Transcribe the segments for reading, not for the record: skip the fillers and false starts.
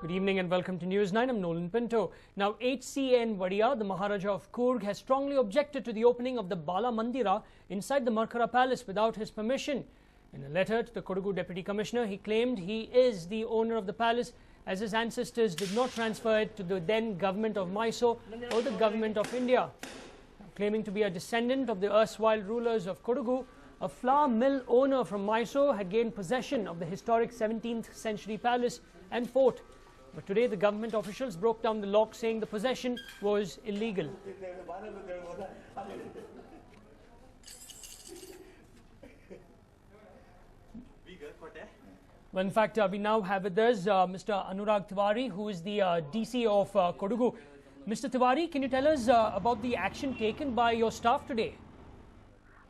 Good evening and welcome to News 9. I'm Nolan Pinto. Now, HCN Wadia, the Maharaja of Coorg, has strongly objected to the opening of the Bala Mandira inside the Markara Palace without his permission. In a letter to the Kodagu Deputy Commissioner, he claimed he is the owner of the palace as his ancestors did not transfer it to the then government of Mysore or the government of India. Now, claiming to be a descendant of the erstwhile rulers of Kodagu, a flour mill owner from Mysore had gained possession of the historic 17th century palace and fort. But today the government officials broke down the lock, saying the possession was illegal. Well, in fact, we now have with us Mr. Anurag Tiwari, who is the DC of Kodagu. Mr. Tiwari, can you tell us about the action taken by your staff today?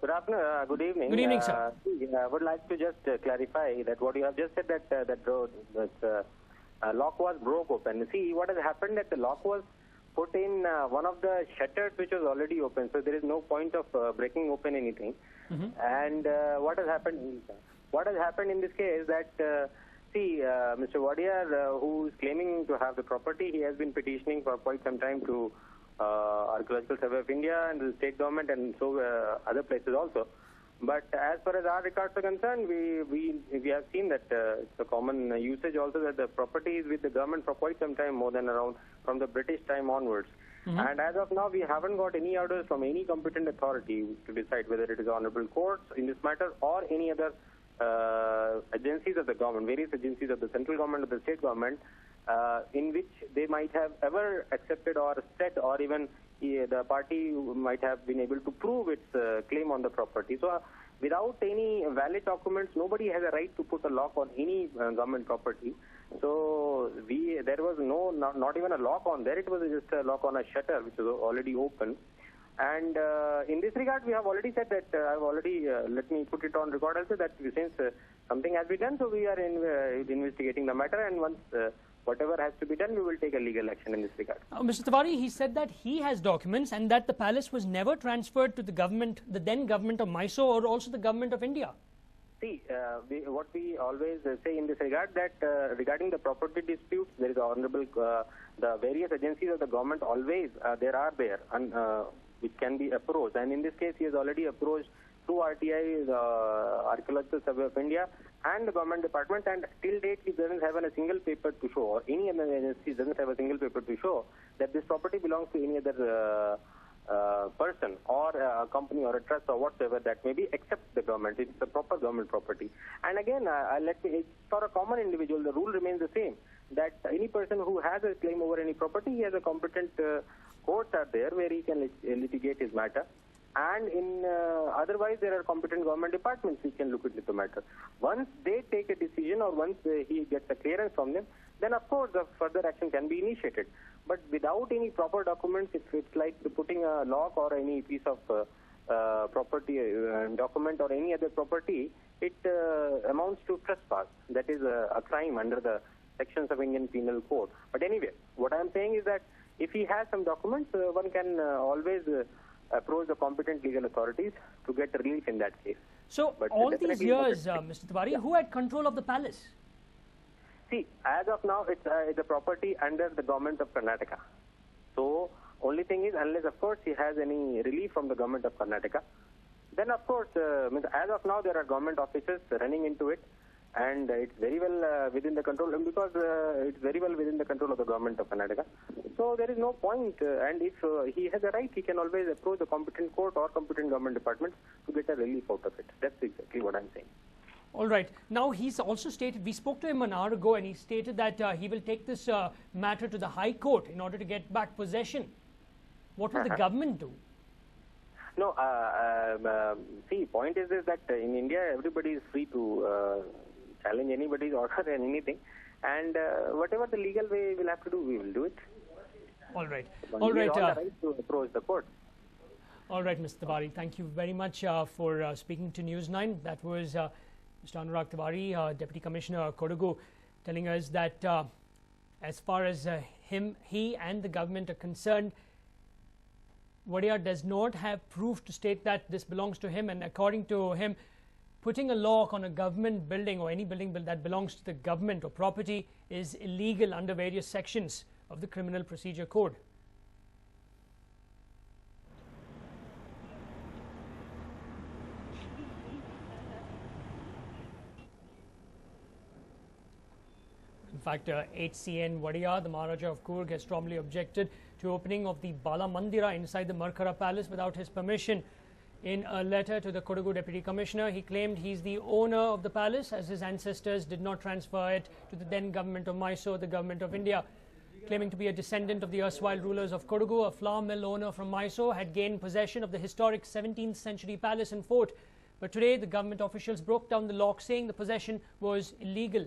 Good afternoon. Good evening. Good evening, sir. I would like to just clarify that what you have just said, that lock was broke open. See, what has happened that the lock was put in one of the shutters which was already open, so there is no point of breaking open anything. And what has happened? What has happened in this case that Mr. Wadia, who is claiming to have the property, he has been petitioning for quite some time to Archaeological Survey of India and the state government and so other places also. But as far as our records are concerned, we have seen that it's a common usage also that the property is with the government for quite some time, more than around from the British time onwards. And as of now, we haven't got any orders from any competent authority to decide whether it is honorable courts in this matter or any other agencies of the government, various agencies of the central government or the state government, in which they might have ever accepted or said, or even the party might have been able to prove its claim on the property. So without any valid documents, nobody has a right to put a lock on any government property. So there was not even a lock on there. It was just a lock on a shutter which was already open. And in this regard, we have already said that I've already, let me put it on record also, that since something has been done, so we are investigating the matter, and once whatever has to be done, we will take a legal action in this regard. Mr. Tiwari, he said that he has documents and that the palace was never transferred to the government, the then government of Mysore or also the government of India. See, what we always say in this regard, that regarding the property disputes, there is honorable, the various agencies of the government always there, which can be approached. And in this case, he has already approached through RTI, the Archaeological Survey of India, and the government department, and till date he doesn't have a single paper to show, or any other agency doesn't have a single paper to show that this property belongs to any other person or a company or a trust or whatsoever that may be, except the government. It's a proper government property. And again, for a common individual, the rule remains the same, that any person who has a claim over any property, he has a competent courts are there where he can litigate his matter. And in otherwise, there are competent government departments which can look into the matter. Once they take a decision or once he gets a clearance from them, then of course the further action can be initiated. But without any proper documents, it's like putting a lock or any piece of property document or any other property, it amounts to trespass. That is a crime under the sections of Indian Penal Code. But anyway, what I am saying is that if he has some documents, one can always approach the competent legal authorities to get relief in that case. So all these years, Mr. Tiwari, who had control of the palace? See, as of now, it's a property under the government of Karnataka. So only thing is, unless of course he has any relief from the government of Karnataka, then of course, as of now, there are government officers running into it, and it's very well within the control, because it's very well within the control of the government of Karnataka. So there is no point, and if he has a right, he can always approach the competent court or competent government departments to get a relief out of it. That's exactly what I'm saying. All right. Now, he's also stated, we spoke to him an hour ago, and he stated that he will take this matter to the High Court in order to get back possession. What will the government do? No, see, point is this, that in India, everybody is free to challenge anybody's order and anything, and whatever the legal way we'll have to do, we will do it. All right. All right. The right to approach the court. All right, Mr. Tiwari, thank you very much for speaking to News 9. That was Mr. Anurag Tiwari, Deputy Commissioner Kodagu, telling us that as far as he and the government are concerned, Wadia does not have proof to state that this belongs to him, and according to him, putting a lock on a government building or any building that belongs to the government or property is illegal under various sections of the Criminal Procedure Code. In fact, HCN Wadia, the Maharaja of Coorg, has strongly objected to opening of the Bala Mandira inside the Markara Palace without his permission. In a letter to the Kodagu Deputy Commissioner, he claimed he's the owner of the palace as his ancestors did not transfer it to the then government of Mysore, the government of India. Claiming to be a descendant of the erstwhile rulers of Kodagu, a flour mill owner from Mysore had gained possession of the historic 17th century palace and fort. But today, the government officials broke down the lock, saying the possession was illegal.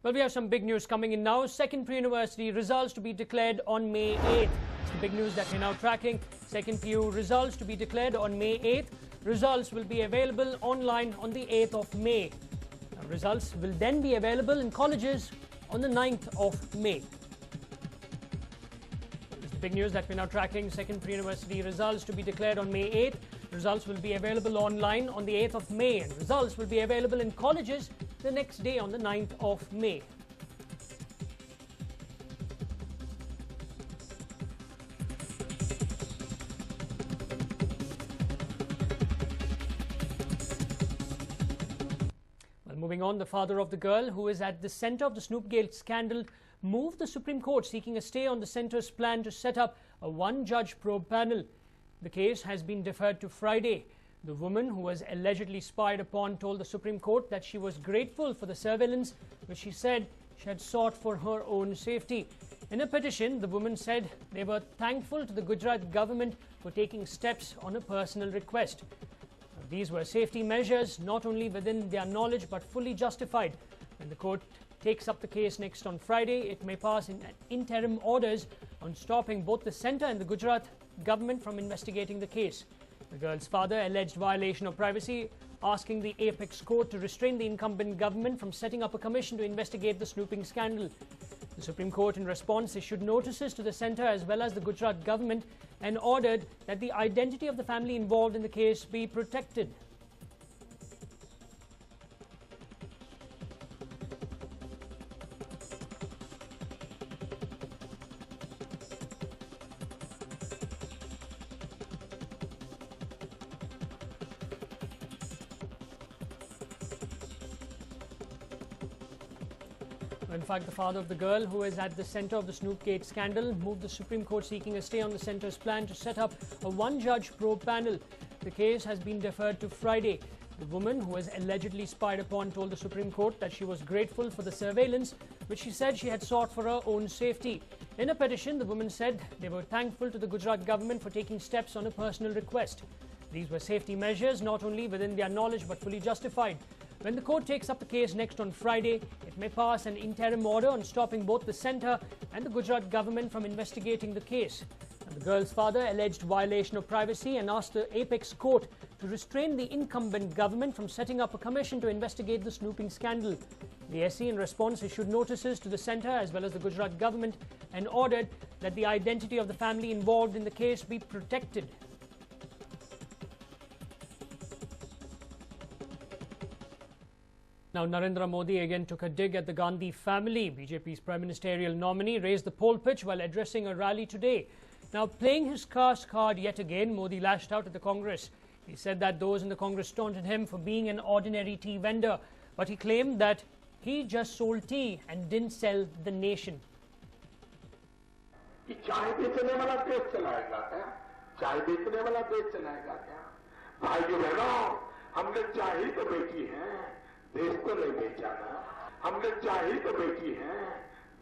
Well, we have some big news coming in now. Second pre-university results to be declared on May 8th. It's the big news that we're now tracking. Second PU results to be declared on May 8th. Results will be available online on the 8th of May. Now, results will then be available in colleges on the 9th of May. It's the big news that we're now tracking. Second pre-university results to be declared on May 8th. Results will be available online on the 8th of May, and results will be available in colleges the next day on the 9th of May. Well, moving on, the father of the girl who is at the centre of the Snoopgate scandal moved the Supreme Court seeking a stay on the centre's plan to set up a one-judge probe panel. The case has been deferred to Friday. The woman who was allegedly spied upon told the Supreme Court that she was grateful for the surveillance, which she said she had sought for her own safety. In a petition, the woman said they were thankful to the Gujarat government for taking steps on a personal request. These were safety measures not only within their knowledge but fully justified. When the court takes up the case next on Friday, it may pass in interim orders on stopping both the centre and the Gujarat government from investigating the case. The girl's father alleged violation of privacy, asking the apex court to restrain the incumbent government from setting up a commission to investigate the snooping scandal. The Supreme Court, in response, issued notices to the centre as well as the Gujarat government and ordered that the identity of the family involved in the case be protected. In fact, the father of the girl who is at the centre of the Snoopgate scandal moved the Supreme Court seeking a stay on the centre's plan to set up a one-judge probe panel. The case has been deferred to Friday. The woman who was allegedly spied upon told the Supreme Court that she was grateful for the surveillance, which she said she had sought for her own safety. In a petition, the woman said they were thankful to the Gujarat government for taking steps on a personal request. These were safety measures not only within their knowledge but fully justified. When the court takes up the case next on Friday, it may pass an interim order on stopping both the centre and the Gujarat government from investigating the case. And the girl's father alleged violation of privacy and asked the apex court to restrain the incumbent government from setting up a commission to investigate the snooping scandal. The SC, in response, issued notices to the centre as well as the Gujarat government and ordered that the identity of the family involved in the case be protected. Now, Narendra Modi again took a dig at the Gandhi family. BJP's prime ministerial nominee raised the poll pitch while addressing a rally today. Now, playing his caste card yet again, Modi lashed out at the Congress. He said that those in the Congress taunted him for being an ordinary tea vendor, but he claimed that he just sold tea and didn't sell the nation. चाय बेचने वाला देश चलाएगा क्या? चाय बेचने वाला देश चलाएगा क्या? भाइयों बहनों, हमने चाय ही तो बेची है, देश को नहीं बेचा ना. हमने चाय ही तो बेची है,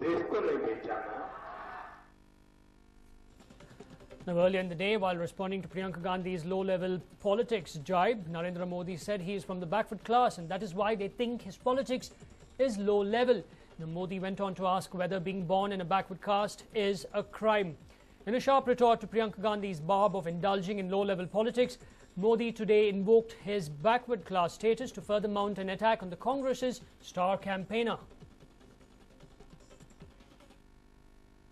देश को नहीं बेचा ना. Now, earlier in the day, while responding to Priyanka Gandhi's low-level politics jibe, Narendra Modi said he is from the backward class and that is why they think his politics is low-level. Now, Modi went on to ask whether being born in a backward caste is a crime. In a sharp retort to Priyanka Gandhi's barb of indulging in low-level politics, Modi today invoked his backward class status to further mount an attack on the Congress's star campaigner.